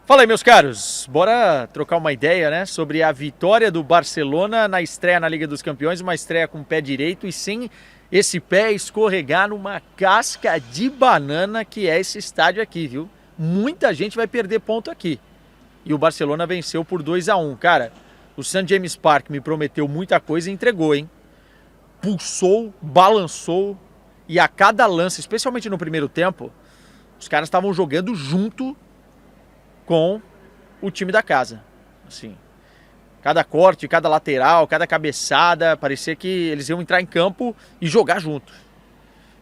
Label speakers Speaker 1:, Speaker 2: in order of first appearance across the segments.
Speaker 1: Fala aí, meus caros, bora trocar uma ideia, né, sobre a vitória do Barcelona na estreia na Liga dos Campeões, uma estreia com o pé direito e sem esse pé escorregar numa casca de banana que é esse estádio aqui, viu? Muita gente vai perder ponto aqui. E o Barcelona venceu por 2-1, cara. O St. James Park me prometeu muita coisa e entregou, hein? Pulsou, balançou e a cada lance, especialmente no primeiro tempo, os caras estavam jogando junto com o time da casa, assim, cada corte, cada lateral, cada cabeçada, parecia que eles iam entrar em campo e jogar junto.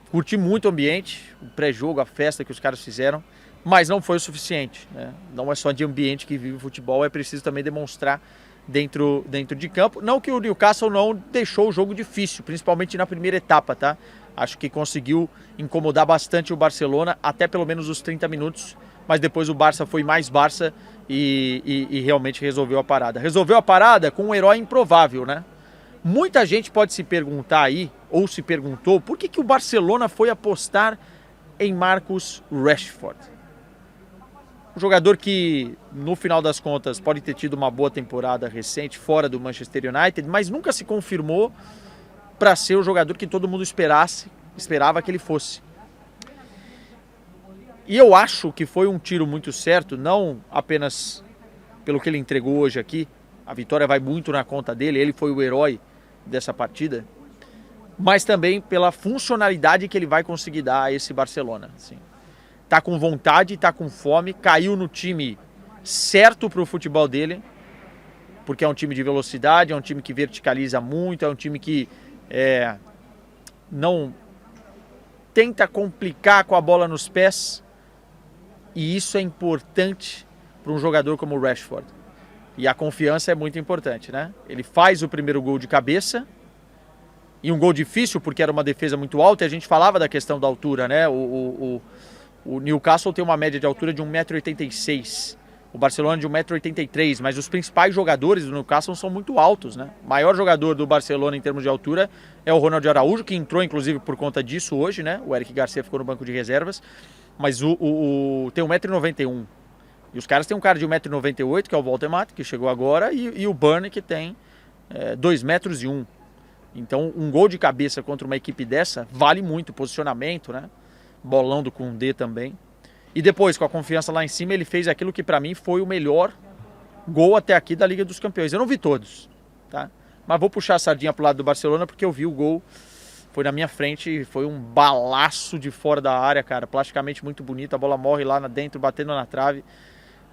Speaker 1: Curti muito o ambiente, o pré-jogo, a festa que os caras fizeram, mas não foi o suficiente, né? Não é só de ambiente que vive o futebol, é preciso também demonstrar dentro de campo. Não que o Newcastle não deixou o jogo difícil, principalmente na primeira etapa, tá? Acho que conseguiu incomodar bastante o Barcelona, até pelo menos os 30 minutos, mas depois o Barça foi mais Barça e realmente resolveu a parada. Resolveu a parada com um herói improvável, né? Muita gente pode se perguntar aí, ou se perguntou, por que o Barcelona foi apostar em Marcus Rashford? Um jogador que, no final das contas, pode ter tido uma boa temporada recente fora do Manchester United, mas nunca se confirmou para ser o jogador que todo mundo esperava que ele fosse. E eu acho que foi um tiro muito certo, não apenas pelo que ele entregou hoje aqui, a vitória vai muito na conta dele, ele foi o herói dessa partida, mas também pela funcionalidade que ele vai conseguir dar a esse Barcelona. Assim, tá com vontade, tá com fome, caiu no time certo para o futebol dele, porque é um time de velocidade, é um time que verticaliza muito, é um time que não tenta complicar com a bola nos pés. E isso é importante para um jogador como o Rashford. E a confiança é muito importante, né? Ele faz o primeiro gol de cabeça. E um gol difícil, porque era uma defesa muito alta. E a gente falava da questão da altura, né? O Newcastle tem uma média de altura de 1,86 m. O Barcelona de 1,83 m. Mas os principais jogadores do Newcastle são muito altos, né? O maior jogador do Barcelona em termos de altura é o Ronald Araújo, que entrou inclusive por conta disso hoje, né? O Eric Garcia ficou no banco de reservas. Mas tem 1,91 m. E os caras têm um cara de 1,98 m, que é o Voldemort, que chegou agora, e o Burn, que tem 2,01 m. Então, um gol de cabeça contra uma equipe dessa vale muito. Posicionamento, né? Bolão do Koundé também. E depois, com a confiança lá em cima, ele fez aquilo que para mim foi o melhor gol até aqui da Liga dos Campeões. Eu não vi todos, tá? Mas vou puxar a sardinha pro lado do Barcelona, porque eu vi o gol. Foi na minha frente, foi um balaço de fora da área, cara, plasticamente muito bonito, a bola morre lá dentro, batendo na trave,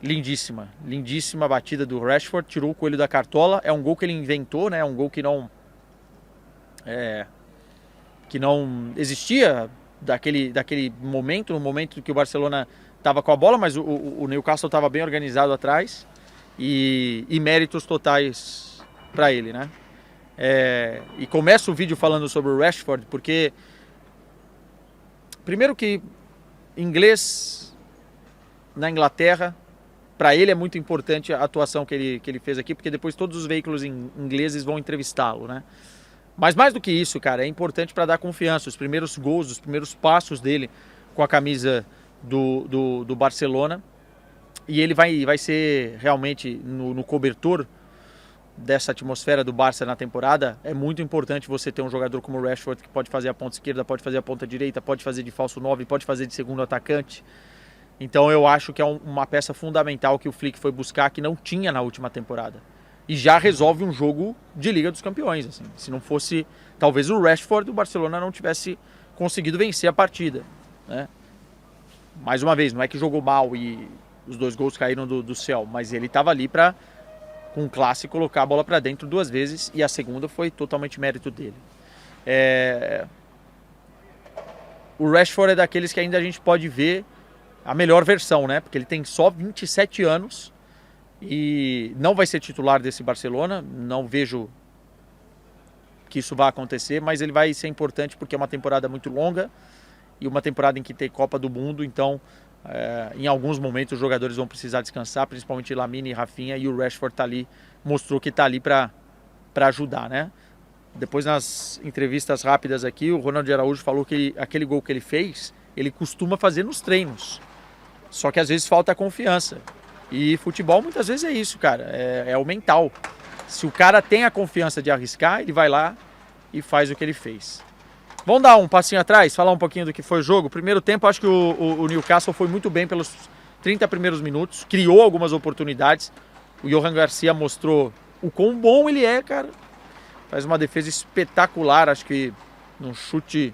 Speaker 1: lindíssima, lindíssima batida do Rashford, tirou o coelho da cartola, é um gol que ele inventou, né, é um gol que não existia daquele momento, no momento que o Barcelona estava com a bola, mas o Newcastle estava bem organizado atrás, e méritos totais para ele, né. E começa o vídeo falando sobre o Rashford, porque primeiro que inglês na Inglaterra, para ele é muito importante a atuação que ele fez aqui, porque depois todos os veículos ingleses vão entrevistá-lo, né? Mas mais do que isso, cara, é importante para dar confiança. Os primeiros gols, os primeiros passos dele com a camisa do Barcelona, e ele vai ser realmente no cobertor dessa atmosfera do Barça na temporada. É muito importante você ter um jogador como o Rashford, que pode fazer a ponta esquerda, pode fazer a ponta direita, pode fazer de falso 9, pode fazer de segundo atacante. Então eu acho que é uma peça fundamental que o Flick foi buscar, que não tinha na última temporada. E já resolve um jogo de Liga dos Campeões. Assim. Se não fosse talvez o Rashford, o Barcelona não tivesse conseguido vencer a partida, né? Mais uma vez, não é que jogou mal e os 2 gols caíram do céu, mas ele estava ali para, com classe, colocar a bola para dentro 2 vezes, e a segunda foi totalmente mérito dele. O Rashford é daqueles que ainda a gente pode ver a melhor versão, né? Porque ele tem só 27 anos e não vai ser titular desse Barcelona, não vejo que isso vá acontecer, mas ele vai ser importante porque é uma temporada muito longa e uma temporada em que tem Copa do Mundo, então em alguns momentos os jogadores vão precisar descansar, principalmente Lamine e Rafinha, e o Rashford mostrou que está ali para ajudar, né? Depois, nas entrevistas rápidas aqui, o Ronald Araújo falou que aquele gol que ele fez, ele costuma fazer nos treinos, só que às vezes falta confiança. E futebol muitas vezes é isso, cara, é o mental. Se o cara tem a confiança de arriscar, ele vai lá e faz o que ele fez. Vamos dar um passinho atrás, falar um pouquinho do que foi o jogo. Primeiro tempo, acho que o Newcastle foi muito bem pelos 30 primeiros minutos, criou algumas oportunidades. O Johan Garcia mostrou o quão bom ele é, cara. Faz uma defesa espetacular, acho que num chute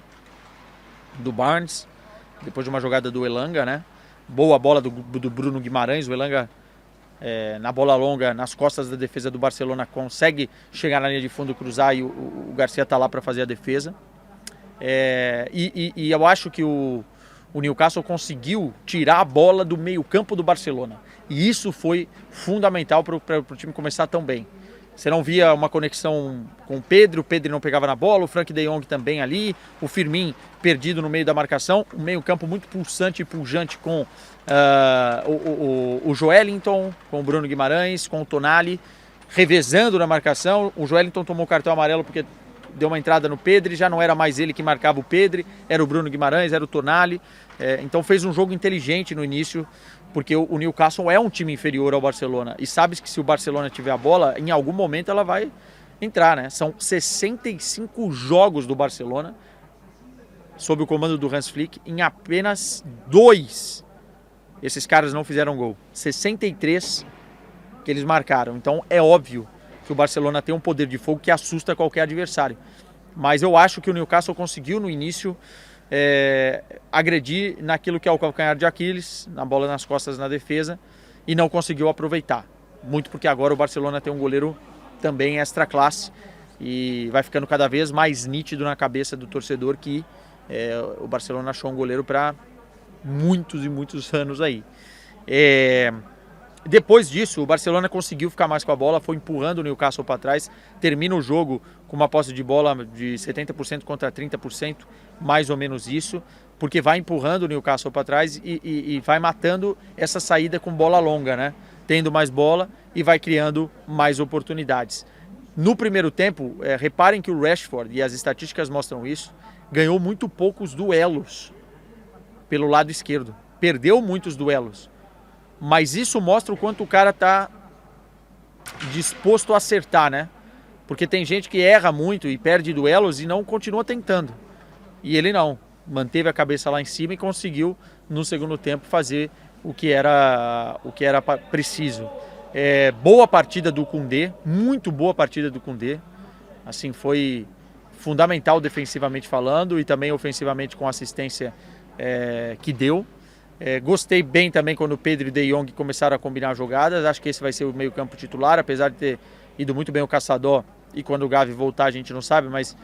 Speaker 1: do Barnes, depois de uma jogada do Elanga, né? Boa bola do Bruno Guimarães, o Elanga na bola longa, nas costas da defesa do Barcelona, consegue chegar na linha de fundo, cruzar e o Garcia tá lá para fazer a defesa. E eu acho que o Newcastle conseguiu tirar a bola do meio campo do Barcelona. E isso foi fundamental para o time começar tão bem. Você não via uma conexão com o Pedro não pegava na bola, o Frank de Jong também ali, o Firmin perdido no meio da marcação, o meio campo muito pulsante e pujante com o Joelinton, com o Bruno Guimarães, com o Tonali, revezando na marcação. O Joelinton tomou cartão amarelo porque deu uma entrada no Pedri, já não era mais ele que marcava o Pedri, era o Bruno Guimarães, era o Tonali. Então fez um jogo inteligente no início, porque o Newcastle é um time inferior ao Barcelona. E sabe que se o Barcelona tiver a bola, em algum momento ela vai entrar, né? São 65 jogos do Barcelona, sob o comando do Hans Flick, em apenas 2 esses caras não fizeram gol. 63 que eles marcaram. Então é óbvio que o Barcelona tem um poder de fogo que assusta qualquer adversário. Mas eu acho que o Newcastle conseguiu no início agredir naquilo que é o calcanhar de Aquiles, na bola nas costas na defesa, e não conseguiu aproveitar. Muito porque agora o Barcelona tem um goleiro também extra classe e vai ficando cada vez mais nítido na cabeça do torcedor que o Barcelona achou um goleiro para muitos e muitos anos aí. Depois disso, o Barcelona conseguiu ficar mais com a bola, foi empurrando o Newcastle para trás, termina o jogo com uma posse de bola de 70% contra 30%, mais ou menos isso, porque vai empurrando o Newcastle para trás e vai matando essa saída com bola longa, né? Tendo mais bola e vai criando mais oportunidades. No primeiro tempo, reparem que o Rashford, e as estatísticas mostram isso, ganhou muito poucos duelos pelo lado esquerdo, perdeu muitos duelos. Mas isso mostra o quanto o cara tá disposto a acertar, né? Porque tem gente que erra muito e perde duelos e não continua tentando. E ele não. Manteve a cabeça lá em cima e conseguiu, no segundo tempo, fazer o que era preciso. Boa partida do Koundé, muito boa partida do Koundé. Assim, foi fundamental defensivamente falando e também ofensivamente com a assistência que deu. Gostei bem também quando o Pedro e De Jong começaram a combinar jogadas. Acho que esse vai ser o meio campo titular, apesar de ter ido muito bem o Caçador. E quando o Gavi voltar a gente não sabe, mas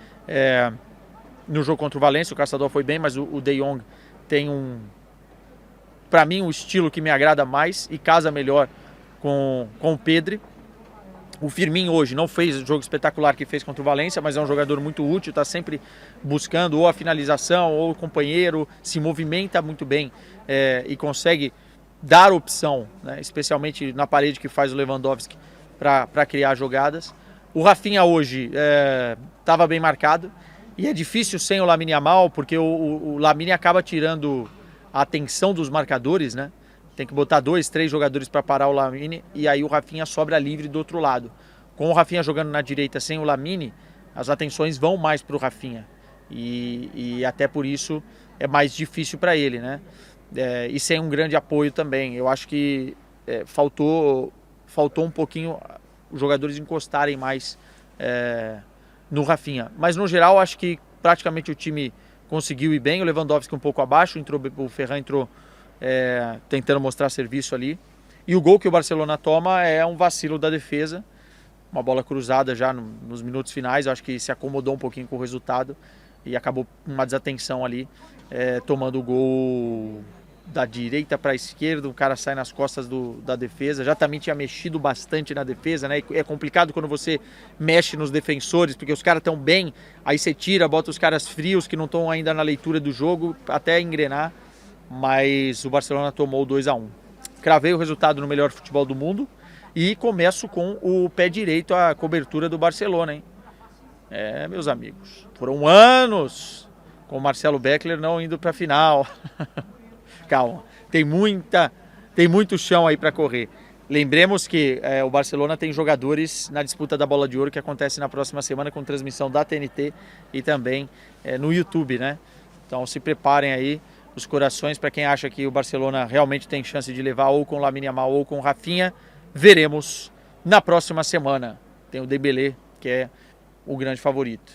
Speaker 1: no jogo contra o Valência o Caçador foi bem, mas o De Jong tem para mim, um estilo que me agrada mais e casa melhor com o Pedro. O Firmin hoje não fez o jogo espetacular que fez contra o Valência, mas é um jogador muito útil, está sempre buscando ou a finalização ou o companheiro, se movimenta muito bem e consegue dar opção, né, especialmente na parede que faz o Lewandowski para criar jogadas. O Rafinha hoje estava bem marcado e é difícil sem o Lamine Yamal, porque o Lamine acaba tirando a atenção dos marcadores, né? Tem que botar 2, 3 jogadores para parar o Lamine e aí o Rafinha sobra livre do outro lado. Com o Rafinha jogando na direita sem o Lamine, as atenções vão mais para o Rafinha. E até por isso é mais difícil para ele, né? E sem um grande apoio também. Eu acho que faltou um pouquinho os jogadores encostarem mais no Rafinha. Mas no geral acho que praticamente o time conseguiu ir bem. O Lewandowski um pouco abaixo, o Ferran entrou tentando mostrar serviço ali. E o gol que o Barcelona toma é um vacilo da defesa, uma bola cruzada já nos minutos finais. Eu acho que se acomodou um pouquinho com o resultado e acabou uma desatenção ali, tomando o gol da direita para a esquerda. O cara sai nas costas da defesa, já também tinha mexido bastante na defesa, né? É complicado quando você mexe nos defensores, porque os caras estão bem, aí você tira, bota os caras frios que não estão ainda na leitura do jogo até engrenar. Mas o Barcelona tomou 2-1. Cravei o resultado no melhor futebol do mundo e começo com o pé direito à cobertura do Barcelona, hein? Meus amigos, foram anos com o Marcelo Beckler não indo para a final. Calma, tem muito chão aí para correr. Lembremos que o Barcelona tem jogadores na disputa da Bola de Ouro que acontece na próxima semana com transmissão da TNT e também no YouTube, né? Então se preparem aí os corações para quem acha que o Barcelona realmente tem chance de levar ou com Lamine Yamal ou com Rafinha. Veremos na próxima semana. Tem o Dembélé, que é o grande favorito.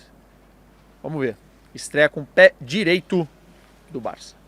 Speaker 1: Vamos ver. Estreia com o pé direito do Barça.